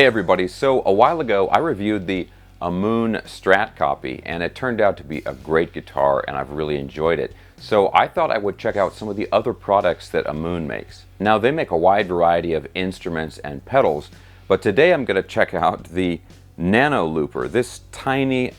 Hey everybody, so a while ago I reviewed the Ammoon Strat copy and it turned out to be a great guitar and I've really enjoyed it. So I thought I would check out some of the other products that Ammoon makes. Now they make a wide variety of instruments and pedals, but today I'm going to check out the Nano Looper, this tiny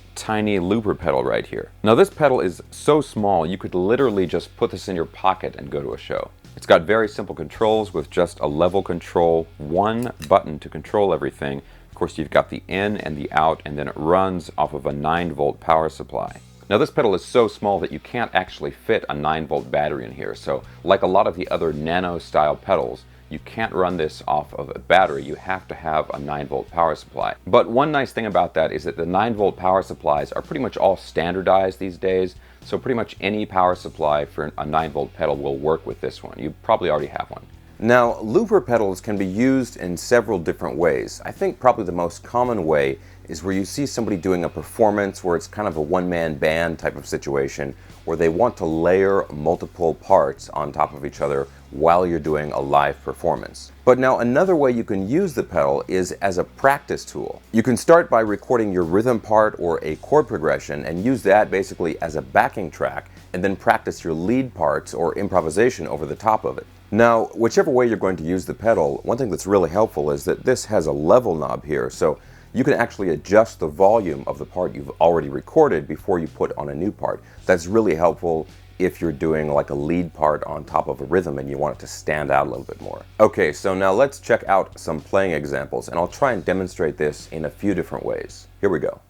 looper pedal right here. Now this pedal is so small you could literally just put this in your pocket and go to a show. It's got very simple controls with just a level control, one button to control everything. Of course, you've got the in and the out, and then it runs off of a 9-volt power supply. Now this pedal is so small that you can't actually fit a 9-volt battery in here. So like a lot of the other nano style pedals, you can't run this off of a battery. You have to have a 9-volt power supply. But one nice thing about that is that the 9-volt power supplies are pretty much all standardized these days. So pretty much any power supply for a 9-volt pedal will work with this one. You probably already have one. Now, looper pedals can be used in several different ways. I think probably the most common way is where you see somebody doing a performance where it's kind of a one-man band type of situation where they want to layer multiple parts on top of each other while you're doing a live performance. But now another way you can use the pedal is as a practice tool. You can start by recording your rhythm part or a chord progression and use that basically as a backing track and then practice your lead parts or improvisation over the top of it. Now, whichever way you're going to use the pedal, one thing that's really helpful is that this has a level knob here, so you can actually adjust the volume of the part you've already recorded before you put on a new part. That's really helpful if you're doing like a lead part on top of a rhythm and you want it to stand out a little bit more. Okay, so now let's check out some playing examples, and I'll try and demonstrate this in a few different ways. Here we go.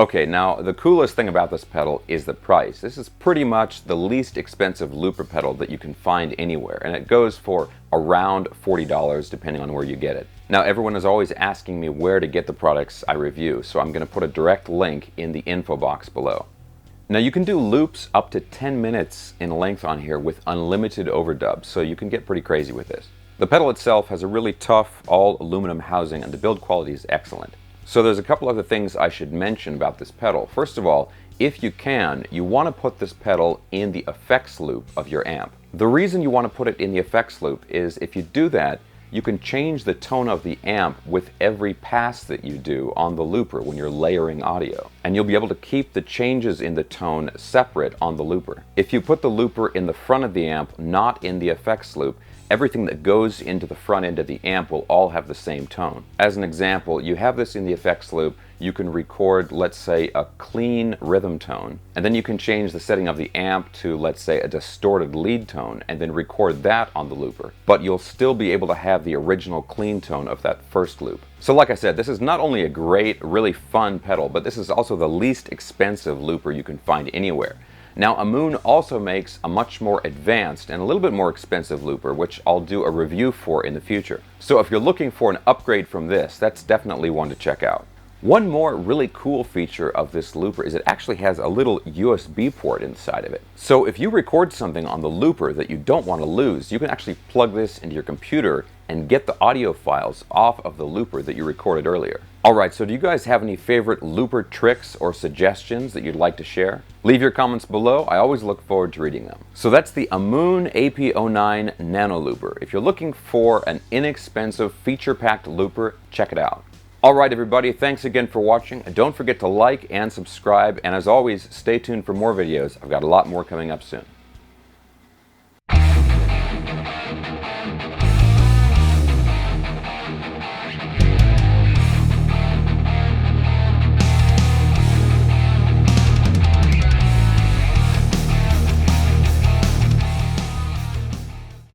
Okay, now the coolest thing about this pedal is the price. This is pretty much the least expensive looper pedal that you can find anywhere, and it goes for around $40 depending on where you get it. Now everyone is always asking me where to get the products I review, so I'm going to put a direct link in the info box below. Now you can do loops up to 10 minutes in length on here with unlimited overdubs, so you can get pretty crazy with this. The pedal itself has a really tough all aluminum housing and the build quality is excellent. So there's a couple other things I should mention about this pedal. First of all, if you can, you want to put this pedal in the effects loop of your amp. The reason you want to put it in the effects loop is if you do that, you can change the tone of the amp with every pass that you do on the looper when you're layering audio. And you'll be able to keep the changes in the tone separate on the looper. If you put the looper in the front of the amp, not in the effects loop, everything that goes into the front end of the amp will all have the same tone. As an example, you have this in the effects loop, you can record, let's say, a clean rhythm tone, and then you can change the setting of the amp to, let's say, a distorted lead tone, and then record that on the looper. But you'll still be able to have the original clean tone of that first loop. So like I said, this is not only a great, really fun pedal, but this is also the least expensive looper you can find anywhere. Now, Ammoon also makes a much more advanced and a little bit more expensive looper, which I'll do a review for in the future. So if you're looking for an upgrade from this, that's definitely one to check out. One more really cool feature of this looper is it actually has a little USB port inside of it. So if you record something on the looper that you don't want to lose, you can actually plug this into your computer and get the audio files off of the looper that you recorded earlier. Alright, so do you guys have any favorite looper tricks or suggestions that you'd like to share? Leave your comments below. I always look forward to reading them. So that's the Ammoon AP09 Nano Looper. If you're looking for an inexpensive, feature-packed looper, check it out. Alright everybody, thanks again for watching. Don't forget to like and subscribe, and as always, stay tuned for more videos. I've got a lot more coming up soon.